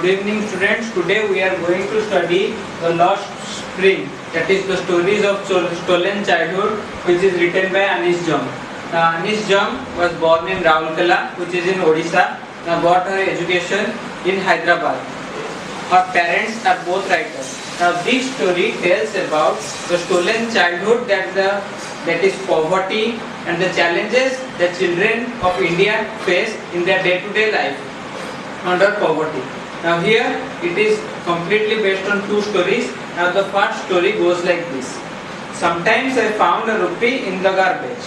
Good evening students. Today we are going to study The Lost Spring, that is the stories of stolen childhood, which is written by Jung. Now Jung was born in Raulkela, which is in Odisha. Now got her education in Hyderabad. Her parents are both writers. Now this story tells about the stolen childhood, that is poverty and the challenges that children of India face in their day-to-day life under poverty. Now here it is completely based on two stories. Now the first story goes like this. Sometimes I found a rupee in the garbage.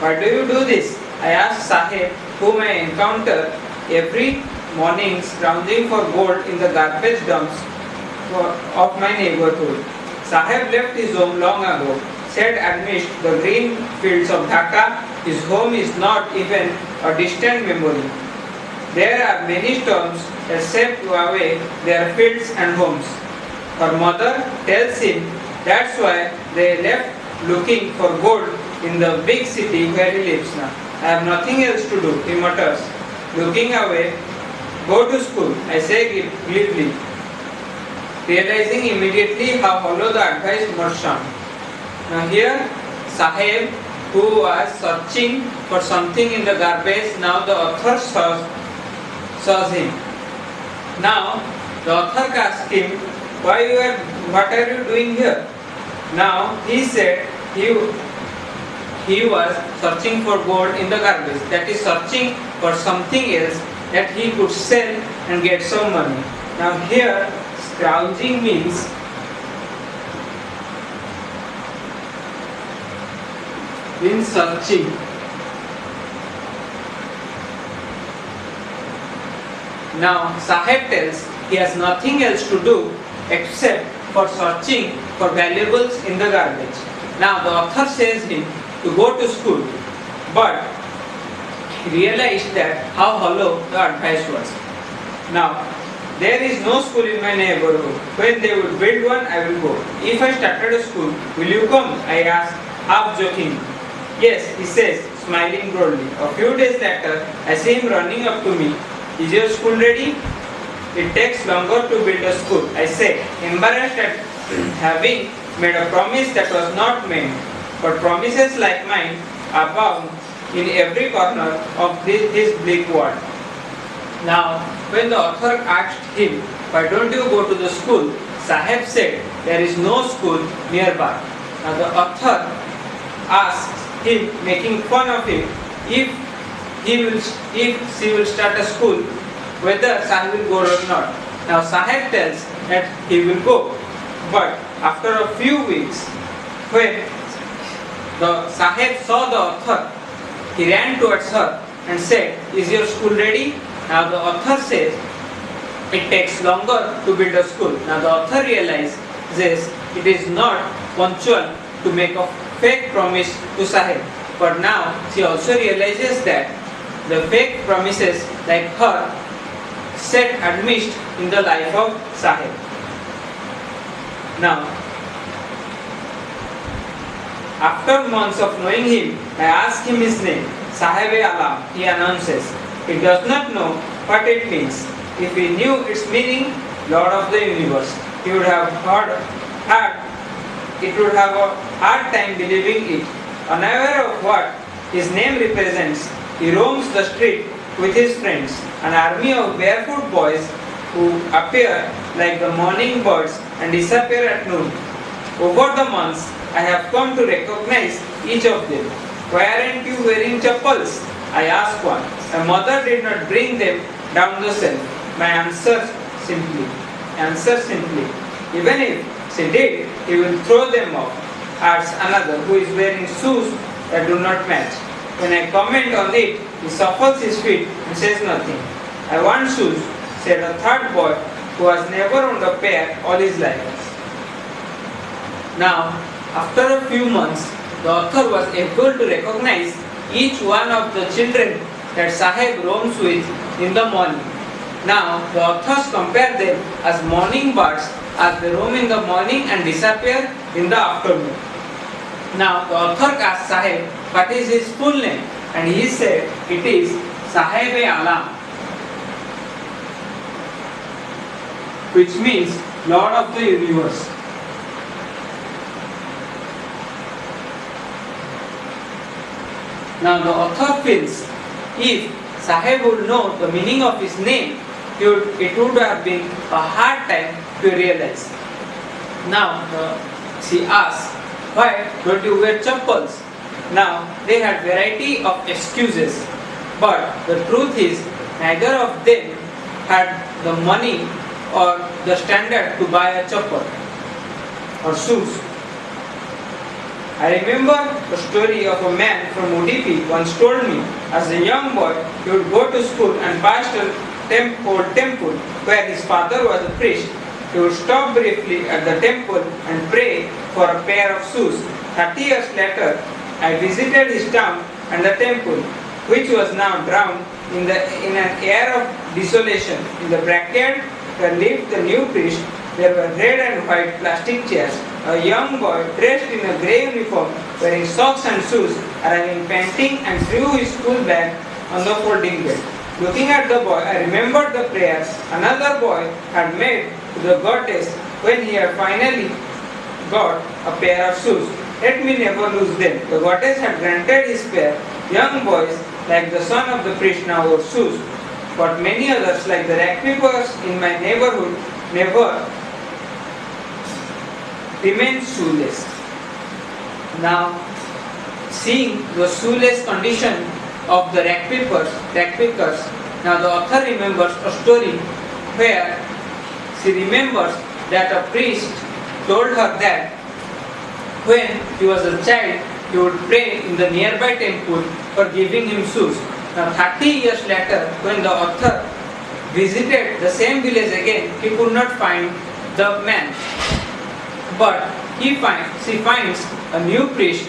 Why do you do this? I asked Saheb, whom I encounter every morning scrounging for gold in the garbage dumps of my neighborhood. Saheb left his home long ago, said amidst the green fields of Dhaka, his home is not even a distant memory. There are many storms that swept away their fields and homes. Her mother tells him that's why they left looking for gold in the big city where he lives now. I have nothing else to do, he mutters. Looking away, go to school, I say glibly, realizing immediately how hollow the advice must sound. Now here, Saheb, who was searching for something in the garbage, now the author saws him. Now the author asked him, what are you doing here? Now he said he was searching for gold in the garbage, that is searching for something else that he could sell and get some money. Now here scrounging means searching. Now Saheb tells he has nothing else to do except for searching for valuables in the garbage. Now the author says him to go to school, but he realized that how hollow the advice was. Now there is no school in my neighborhood. When they would build one, I will go. If I started a school, will you come? I asked, half joking. Yes, he says, smiling broadly. A few days later, I see him running up to me. Is your school ready? It takes longer to build a school, I say, embarrassed at having made a promise that was not made. But promises like mine abound in every corner of this bleak world. Now, when the author asked him, why don't you go to the school? Saheb said, there is no school nearby. Now the author asks him, making fun of him, if she will start a school, whether Saheb will go or not. Now Saheb tells that he will go, but after a few weeks, when the Saheb saw the author, he ran towards her and said, is your school ready? Now the author says, it takes longer to build a school. Now the author realizes it is not punctual to make a fake promise to Saheb. But now she also realizes that the fake promises like her set amidst in the life of Saheb. Now, after months of knowing him, I ask him his name. Saheb-e-Alam, he announces. He does not know what it means. If he knew its meaning, Lord of the Universe, he would have a hard time believing it. Unaware of what his name represents, he roams the street with his friends, an army of barefoot boys who appear like the morning birds and disappear at noon. Over the months, I have come to recognize each of them. Why aren't you wearing chappals? I ask one. My mother did not bring them down the shelf. My answer simply. Even if she did, he will throw them off. Adds another who is wearing shoes that do not match. When I comment on it, he shuffles his feet and says nothing. I want shoes, said a third boy who has never owned a pair all his life. Now, after a few months, the author was able to recognize each one of the children that Saheb roams with in the morning. Now, the authors compare them as morning birds as they roam in the morning and disappear in the afternoon. Now, the author asked Saheb what is his full name, and he said it is Saheb-e-Alam. which means Lord of the universe. Now the author feels if Saheb would know the meaning of his name, it would have been a hard time to realize. Now she asks, why don't you wear chappals? Now they had variety of excuses, but the truth is neither of them had the money or the standard to buy a chappal or shoes. I remember the story of a man from Udupi once told me, as a young boy, he would go to school and past an old temple where his father was a priest. He would stop briefly at the temple and pray for a pair of shoes. 30 years later, I visited his town and the temple, which was now drowned in an air of desolation. In the backyard where lived the new priest, there were red and white plastic chairs. A young boy dressed in a grey uniform, wearing socks and shoes, arriving panting and threw his school bag on the folding bed. Looking at the boy, I remembered the prayers another boy had made to the goddess when he had finally got a pair of shoes. Let me never lose them. The goddess had granted his pair. Young boys, like the son of the priest, now wore shoes. But many others, like the ragpickers in my neighborhood, never remained shoeless. Now, seeing the shoeless condition of the ragpickers, now the author remembers a story where she remembers that a priest told her that when he was a child, he would pray in the nearby temple for giving him shoes. Now 30 years later, when the author visited the same village again, he could not find the man. But she finds a new priest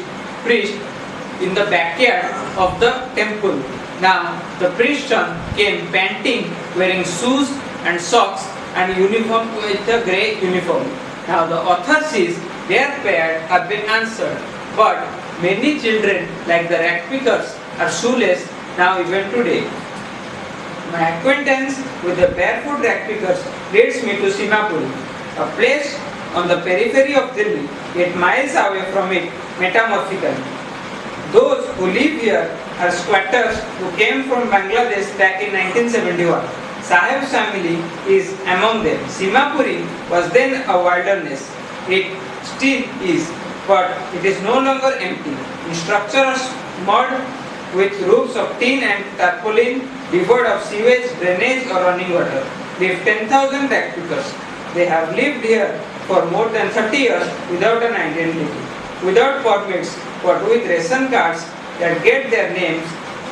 in the backyard of the temple. Now the priest's son came panting, wearing shoes and socks and uniform with a grey uniform. Now the author says their prayer have been answered, but many children like the ragpickers are shoeless now even today. My acquaintance with the barefoot ragpickers leads me to Simapuri, a place on the periphery of Delhi, yet miles away from it metamorphically. Those who live here are squatters who came from Bangladesh back in 1971. Saheb's family is among them. Simapuri was then a wilderness. It still is, but it is no longer empty. In structures mud with roofs of tin and tarpaulin, devoid of sewage, drainage or running water, live 10,000 ragpickers. They have lived here for more than 30 years without an identity, without permits, but with ration cards that get their names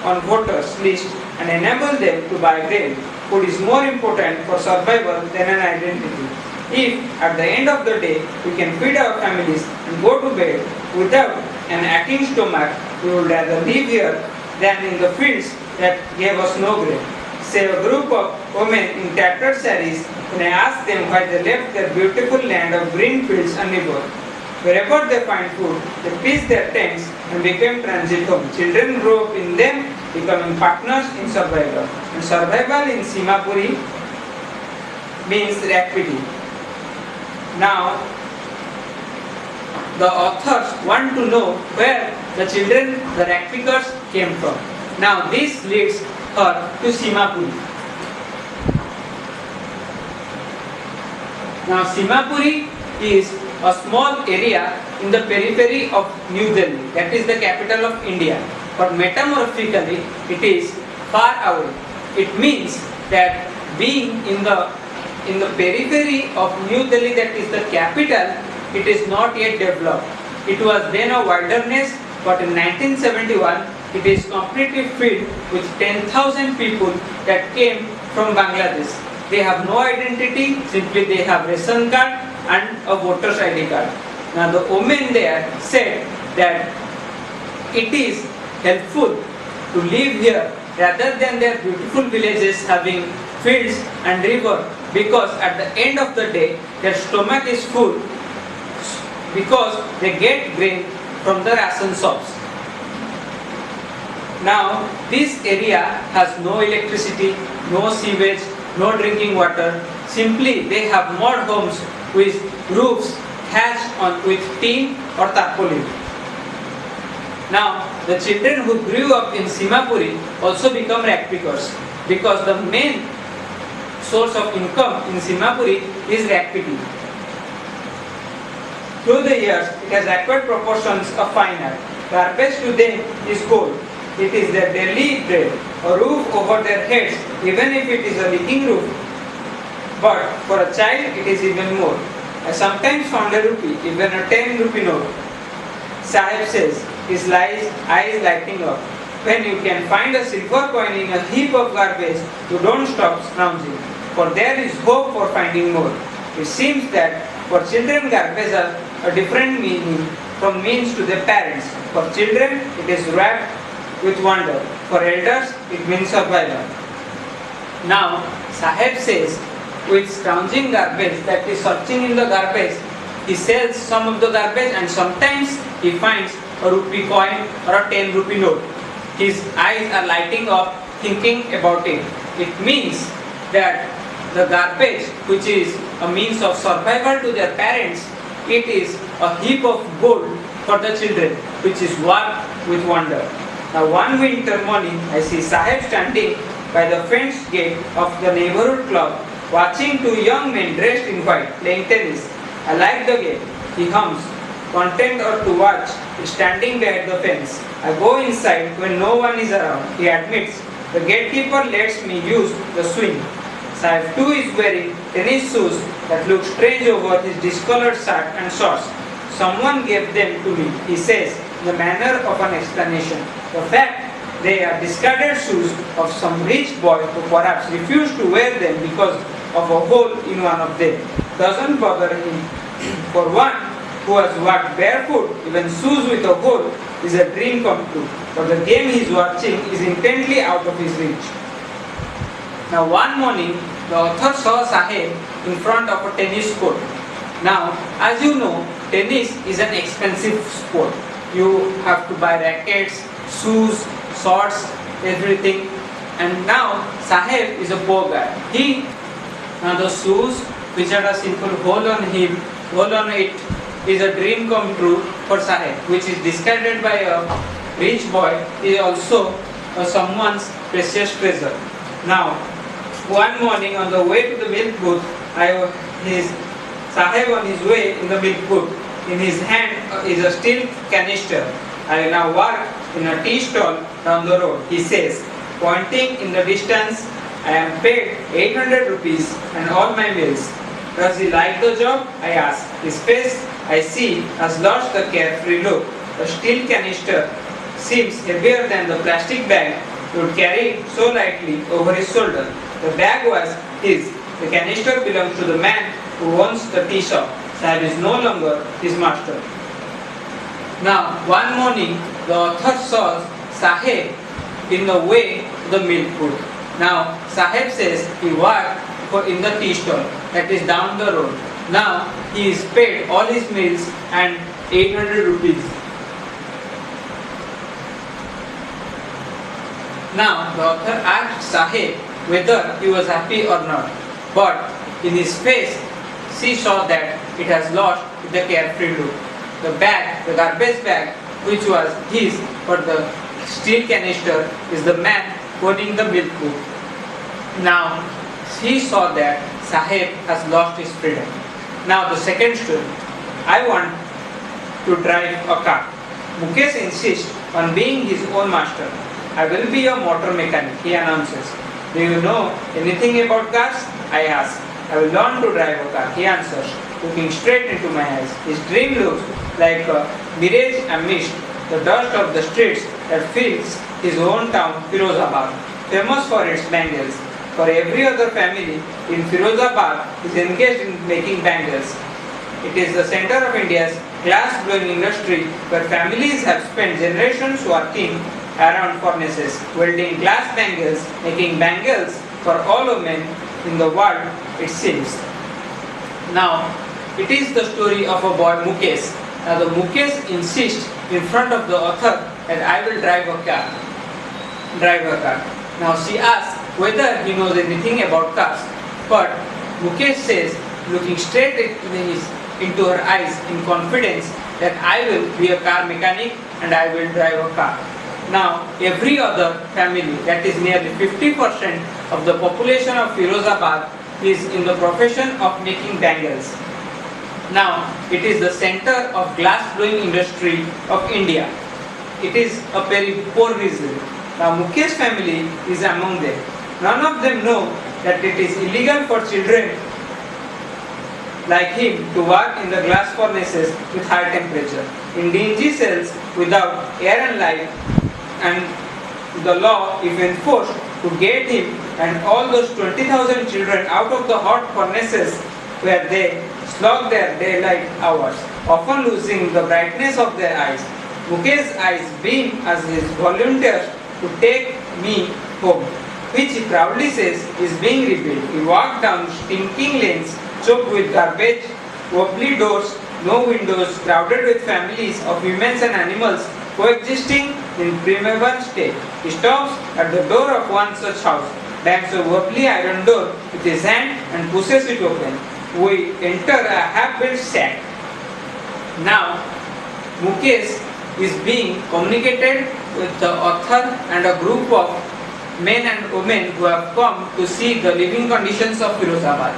on voters list and enable them to buy grain. Food is more important for survival than an identity. If at the end of the day we can feed our families and go to bed without an aching stomach, we would rather live here than in the fields that gave us no grain. Say a group of women in tattered saris when I asked them why they left their beautiful land of green fields and river. Wherever they find food, they pitch their tents and become transit homes. Children grow up in them, becoming partners in survival. And survival in Simapuri means rapidity. Now, the authors want to know where the children, the ragpickers, came from. Now, this leads her to Simapuri. Now, Simapuri is a small area in the periphery of New Delhi, that is the capital of India. But metamorphically, it is far away. It means that being in the periphery of New Delhi, that is the capital, it is not yet developed. It was then a wilderness, but in 1971, it is completely filled with 10,000 people that came from Bangladesh. They have no identity, simply they have ration card and a voter's ID card. Now the women there said that it is helpful to live here rather than their beautiful villages having fields and river, because at the end of the day their stomach is full because they get grain from the ration shops. Now this area has no electricity, no sewage, no drinking water. Simply, they have mud homes with roofs thatched on with tin or tarpaulin. Now, the children who grew up in Simapuri also become rag pickers because the main source of income in Simapuri is rag picking. Through the years, it has acquired proportions of fine art. Garbage to them is gold. It is their daily bread, a roof over their heads, even if it is a leaking roof. But for a child, it is even more. I sometimes found a rupee, even a 10 rupee note. Saheb says, his eyes lighting up. When you can find a silver coin in a heap of garbage, you don't stop scrounging, for there is hope for finding more. It seems that for children, garbage has a different meaning from means to their parents. For children, it is wrapped with wonder. For elders, it means survival. Now, Saheb says, with scrounging garbage, that is searching in the garbage, he sells some of the garbage and sometimes he finds a rupee coin or a 10 rupee note. His eyes are lighting up thinking about it. It means that the garbage, which is a means of survival to their parents, it is a heap of gold for the children, which is worked with wonder. Now one winter morning, I see Saheb standing by the fenced gate of the neighborhood club, watching two young men dressed in white playing tennis. I like the game. He hums, content or to watch, standing there at the fence. I go inside when no one is around. He admits, the gatekeeper lets me use the swing. Saheb too is wearing tennis shoes that look strange over his discolored shirt and shorts. Someone gave them to me, he says, in the manner of an explanation. The fact they are discarded shoes of some rich boy who perhaps refused to wear them because of a hole in one of them doesn't bother him. For one who has walked barefoot, even shoes with a hole is a dream come true. But the game he is watching is intently out of his reach. Now one morning, the author saw Saheb in front of a tennis court. Now, as you know, tennis is an expensive sport. You have to buy rackets, shoes, shorts, everything. And now Saheb is a poor guy. Now the shoes which had a simple hole on it is a dream come true for Saheb, which is discarded by a rich boy is also someone's precious treasure. Now, one morning on the way to the milk booth, Saheb on his way in the milk booth. In his hand is a steel canister. I now work in a tea stall down the road. He says, pointing in the distance, I am paid 800 rupees and all my meals. Does he like the job? I ask. His face, I see, has lost the carefree look. The steel canister seems heavier than the plastic bag he would carry so lightly over his shoulder. The bag was his. The canister belongs to the man who owns the tea shop. Saheb is no longer his master. Now, one morning, the author saw Saheb in the way to the milk booth. Now, Saheb says he worked in the tea stall that is down the road. Now, he is paid all his meals and 800 rupees. Now, the author asked Saheb whether he was happy or not. But in his face, she saw that it has lost the carefree look. The garbage bag, which was his, but the steel canister is the man owning the milk booth. Now, he saw that Saheb has lost his freedom. Now, the second story. I want to drive a car. Mukesh insists on being his own master. I will be a motor mechanic, he announces. Do you know anything about cars? I ask. I will learn to drive a car, he answers, looking straight into my eyes. His dream looks like a mirage amidst the dust of the streets that fills his own town, Firozabad, famous for its bangles. For every other family in Firozabad is engaged in making bangles. It is the center of India's glass-blowing industry, where families have spent generations working around furnaces, welding glass bangles, making bangles for all women in the world, it seems. Now, it is the story of a boy Mukesh. Now, the Mukesh insists in front of the author that I will drive a car. Now, she asks whether he knows anything about cars, but Mukesh says, looking straight into her eyes in confidence, that I will be a car mechanic and I will drive a car. Now, every other family, that is nearly 50% of the population of Firozabad, is in the profession of making bangles. Now, it is the center of glass blowing industry of India. It is a very poor region. Now, Mukesh family is among them. None of them know that it is illegal for children like him to work in the glass furnaces with high temperature, in dingy cells without air and light, and the law, if enforced, to get him and all those 20,000 children out of the hot furnaces where they slog their daylight hours, often losing the brightness of their eyes. Mukesh's eyes beam as his volunteers to take me home, which he proudly says is being rebuilt. He walked down stinking lanes choked with garbage, wobbly doors, no windows, crowded with families of humans and animals coexisting in primeval state. He stops at the door of one such house, bangs a wobbly iron door with his hand and pushes it open. We enter a half-built shack. Now, Mukesh is being communicated with the author and a group of men and women who have come to see the living conditions of Firozabad.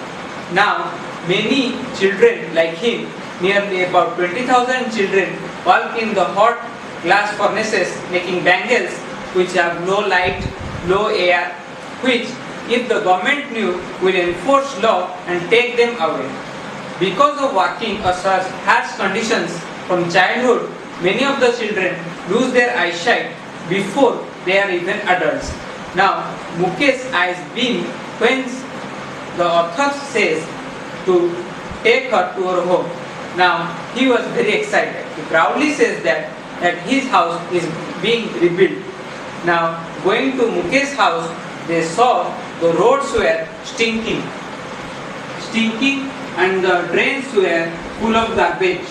Now, many children like him, nearly about 20,000 children, work in the hot glass furnaces making bangles which have no light, no air, which, if the government knew, will enforce law and take them away. Because of working under such harsh conditions from childhood, many of the children lose their eyesight before they are even adults. Now, Mukesh's eyes beam when the author says to take her to her home. Now, he was very excited. He proudly says that his house is being rebuilt. Now, going to Mukesh's house, they saw the roads were stinking and the drains were full of garbage.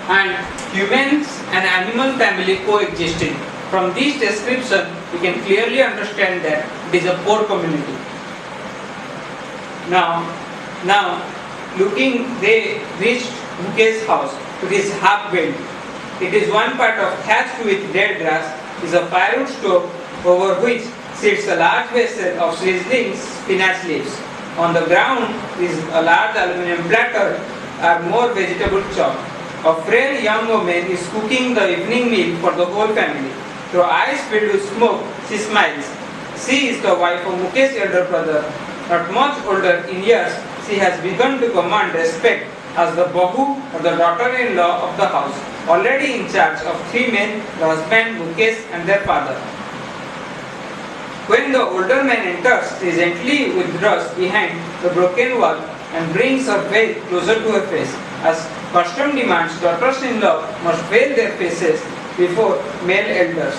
And humans and animal family coexisting. From this description, we can clearly understand that it is a poor community. Now, they reached Mukesh's house. It is half built. It is one part of thatched with dead grass. It is a firewood stove over which sits a large vessel of sizzling spinach leaves. On the ground is a large aluminum platter or more vegetable chop. A frail young woman is cooking the evening meal for the whole family. Through eyes filled with smoke, she smiles. She is the wife of Mukesh's elder brother. Not much older in years, she has begun to command respect as the bahu or the daughter-in-law of the house, already in charge of 3 men, the husband, Mukesh and their father. When the older man enters, she gently withdraws behind the broken wall and brings her veil closer to her face. As custom demands, daughters-in-law must veil their faces before male elders.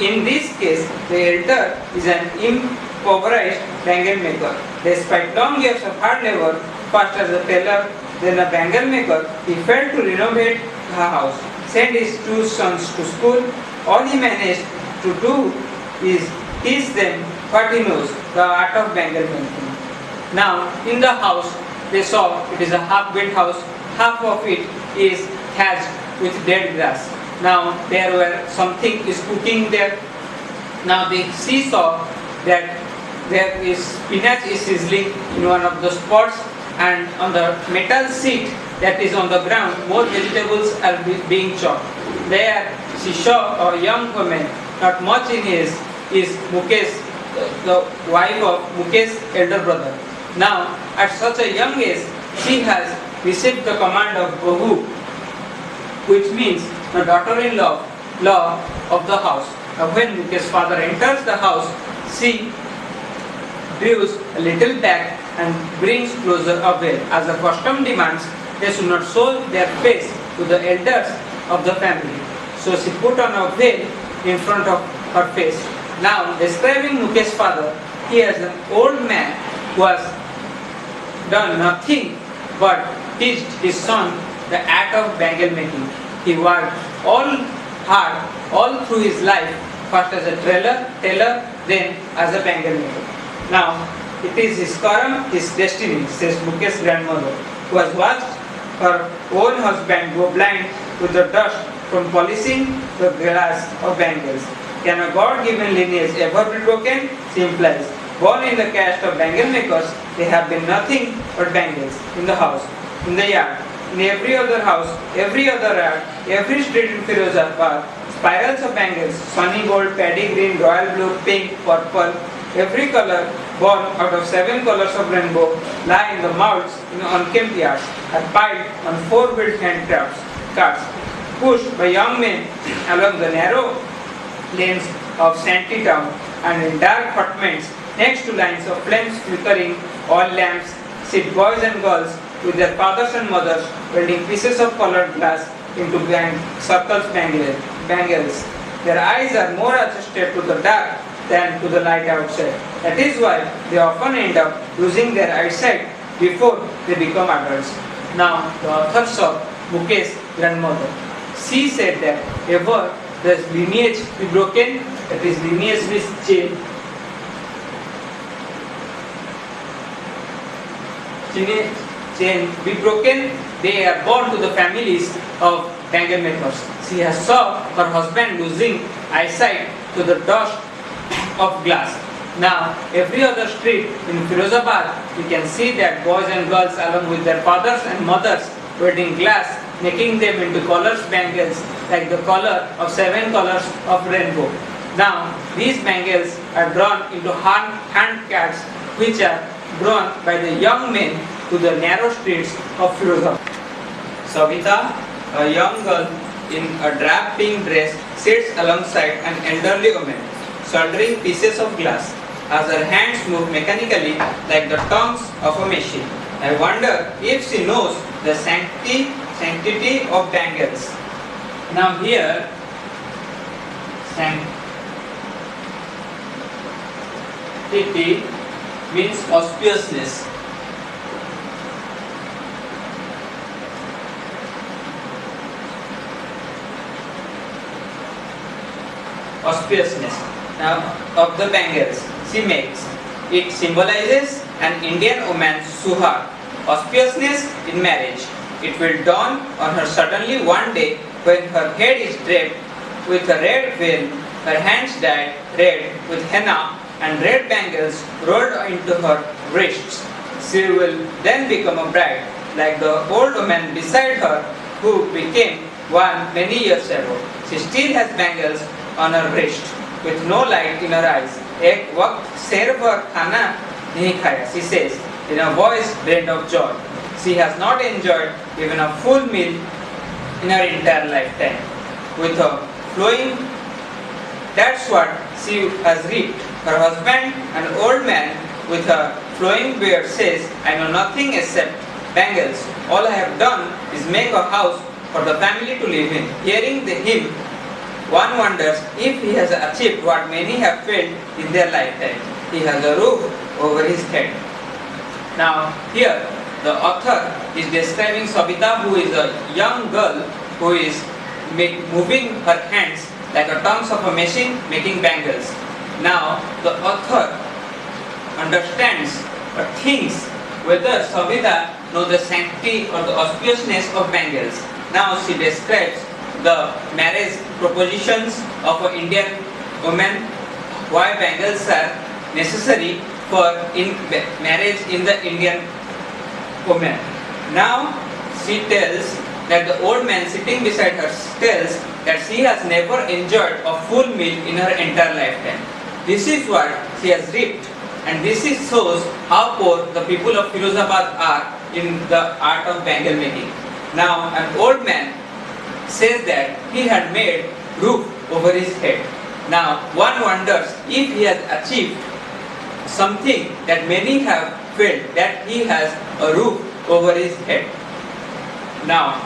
In this case, the elder is an impoverished bangle maker. Despite long years of hard labor, first as a tailor, then a bangle maker, he failed to renovate the house, send his 2 sons to school. All he managed to do is teach them what he knows, the art of bangle making. Now, in the house, they saw it is a half-built house, half of it is thatched with dead grass. Now, there were something is cooking there. Now, she saw that there is spinach is sizzling in one of the spots, and on the metal seat that is on the ground, more vegetables are being chopped. There, she saw a young woman, not much in age, is Mukesh, the wife of Mukesh's elder brother. Now, at such a young age, she has received the command of Bahu, which means the daughter-in-law of the house. When Mukesh's father enters the house, she draws a little back and brings closer a veil. As the custom demands, they should not show their face to the elders of the family. So she put on a veil in front of her face. Now, describing Mukesh's father, he is an old man who has done nothing but teach his son the art of bangle making. He worked all hard, all through his life first as a tailor, then as a bangle maker. Now, it is his karma, his destiny, says Mukesh's grandmother, who has watched her own husband go blind with the dust from polishing the glass of bangles. Can a God-given lineage ever be broken? She implies. Born in the caste of bangle makers, they have been nothing but bangles in the house, in the yard, in every other house, every other yard, every street in Firozabad. Spirals of bangles, sunny gold, paddy green, royal blue, pink, purple, every color born out of 7 colors of rainbow lie in the mouths in unkempt yards and piled on 4-wheeled handcrafts carts pushed by young men along the narrow lanes of Shanty town and in dark apartments next to lines of flames flickering oil lamps sit boys and girls with their fathers and mothers welding pieces of colored glass into bangles. Their eyes are more adjusted to the dark than to the light outside. That is why they often end up losing their eyesight before they become adults. Now, the authors of Mukesh's grandmother, she said that ever the lineage be broken, that is lineage means chain be broken, they are born to the families of bangle makers. She has saw her husband losing eyesight to the dust of glass. Now, every other street in Firozabad, you can see that boys and girls along with their fathers and mothers welding glass, making them into colors bangles like the color of 7 colors of rainbow. Now, these bangles are drawn into hand carts which are drawn by the young men to the narrow streets of Firozabad. Savita, a young girl in a drab pink dress, sits alongside an elderly woman, soldering pieces of glass, as her hands move mechanically like the tongues of a machine. I wonder if she knows the sanctity of bangles. Now here, sanctity means auspiciousness. Auspiciousness of the bangles she makes. It symbolizes an Indian woman's suhag, auspiciousness in marriage. It will dawn on her suddenly one day when her head is draped with a red veil, her hands dyed red with henna, and red bangles rolled into her wrists. She will then become a bride, like the old woman beside her who became one many years ago. She still has bangles on her wrist, with no light in her eyes. Ek waqt ser par khana nahi khaya, she says, in a voice drained of joy. She has not enjoyed even a full meal in her entire lifetime. With a flowing, that's what she has reaped. Her husband, an old man with a flowing beard, says, I know nothing except bangles. All I have done is make a house for the family to live in. Hearing him, one wonders if he has achieved what many have failed in their lifetime. He has a roof over his head. Now, here the author is describing Sabita, who is a young girl who is moving her hands like the tongues of a machine making bangles. Now, the author understands or thinks whether Sabita knows the sanctity or the auspiciousness of bangles. Now, she describes the marriage propositions of an Indian woman, why bangles are necessary for marriage in the Indian woman. Now she tells that the old man sitting beside her tells that she has never enjoyed a full meal in her entire lifetime. This is what she has reaped, and this shows how poor the people of Firozabad are in the art of bangle making. Now an old man says that he had made roof over his head. Now one wonders if he has achieved something that many have failed, that he has a roof over his head. Now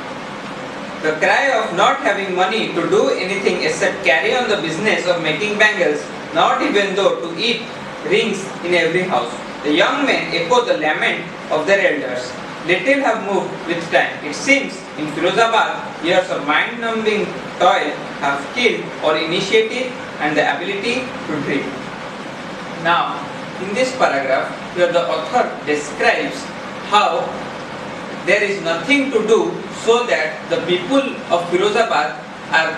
the cry of not having money to do anything except carry on the business of making bangles, not even though to eat, rings in every house. The young men echo the lament of their elders. Little have moved with time. It seems In Firozabad, years of mind-numbing toil have killed all initiative and the ability to dream. Now, in this paragraph, here the author describes how there is nothing to do so that the people of Firozabad are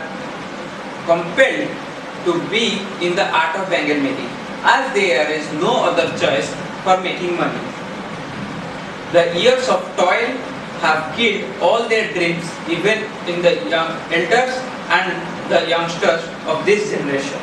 compelled to be in the art of bangle making, as there is no other choice for making money. The years of toil have killed all their dreams, even in the young elders and the youngsters of this generation.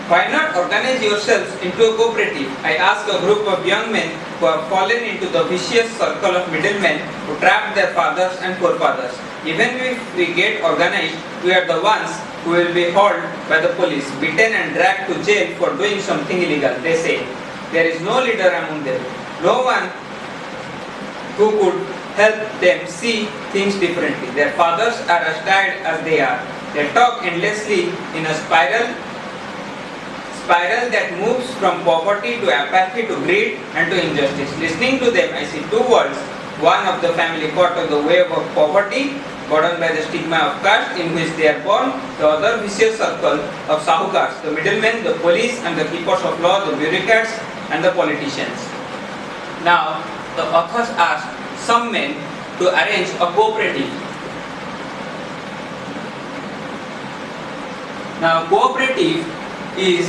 Why not organize yourselves into a cooperative? I ask a group of young men who have fallen into the vicious circle of middlemen who trapped their fathers and forefathers. Even if we get organized, we are the ones who will be hauled by the police, beaten and dragged to jail for doing something illegal. They say, there is no leader among them, no one who could help them see things differently. Their fathers are as tired as they are. They talk endlessly in a spiral that moves from poverty to apathy to greed and to injustice. Listening to them, I see two worlds. One of the family caught on the wave of poverty, burdened by the stigma of caste in which they are born. The other vicious circle of sahukars, the middlemen, the police and the keepers of law, the bureaucrats and the politicians. Now, the authors asked some men to arrange a cooperative. Now, cooperative is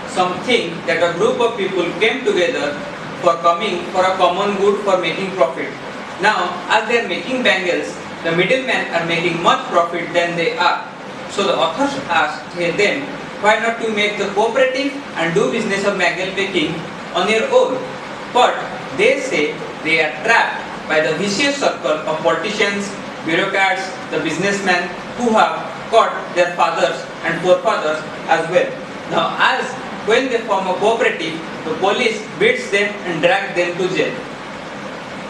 something that a group of people came together for a common good, for making profit. Now, as they are making bangles, the middlemen are making much profit than they are. So the authors asked them, why not to make the cooperative and do business of bangle making on your own? But they say they are trapped by the vicious circle of politicians, bureaucrats, the businessmen who have caught their fathers and forefathers as well. Now, as when they form a cooperative, the police beats them and drags them to jail.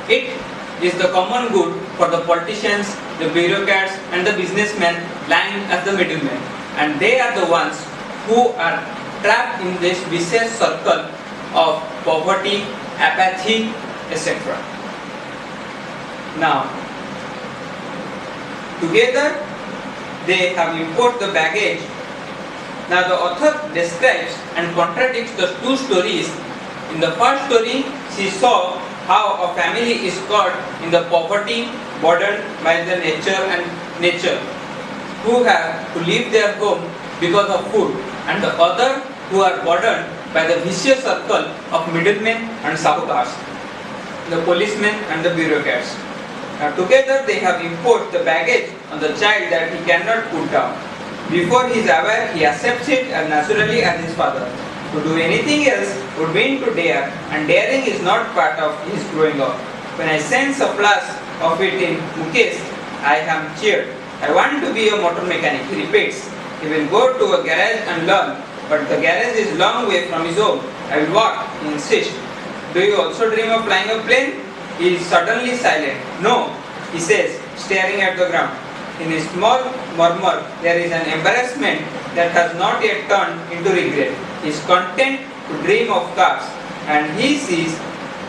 It is the common good for the politicians, the bureaucrats and the businessmen lying as the middlemen, and they are the ones who are trapped in this vicious circle of poverty, apathy, etc. Now, together they have imposed the baggage. Now the author describes and contradicts the two stories. In the first story, she saw how a family is caught in the poverty burdened by the nature, who have to leave their home because of food, and the other who are burdened by the vicious circle of middlemen and sahukars, the policemen and the bureaucrats. Now together they have imposed the baggage on the child that he cannot put down. Before he is aware, he accepts it as naturally as his father. To do anything else would mean to dare, and daring is not part of his growing up. When I sense a flash of it in Mukesh, I am cheered. I want to be a motor mechanic, he repeats. He will go to a garage and learn, but the garage is long way from his home. I will walk, he insists. Do you also dream of flying a plane? He is suddenly silent. No, he says, staring at the ground. In his small murmur, there is an embarrassment that has not yet turned into regret. He is content to dream of cars, and he sees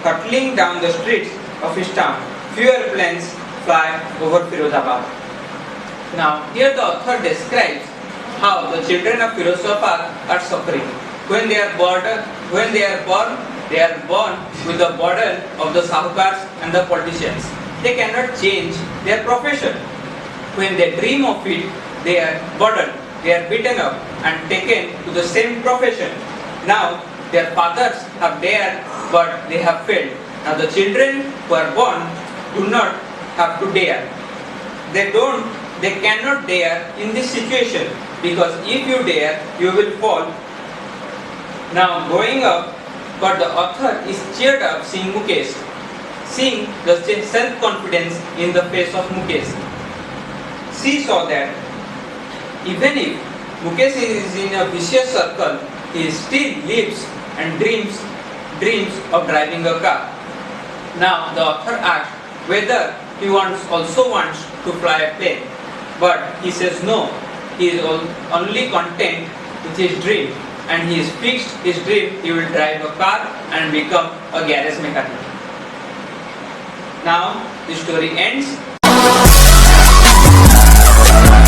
hurtling down the streets of his town. Fewer planes fly over Firozabad. Now, here the author describes how the children of Firozabad are suffering. When they are born, they are born with the burden of the sahukars and the politicians. They cannot change their profession. When they dream of it, they are burdened, they are beaten up and taken to the same profession. Now, their fathers have dared, but they have failed. Now, the children who are born do not have to dare. They cannot dare in this situation, because if you dare, you will fall. Now, growing up, but the author is cheered up seeing Mukesh, seeing the self-confidence in the face of Mukesh. She saw that even if Mukesh is in a vicious circle, he still lives and dreams of driving a car. Now the author asked whether he also wants to fly a plane, but he says no, he is only content with his dream, and he has fixed his dream he will drive a car and become a garage mechanic. Now the story ends. Alright.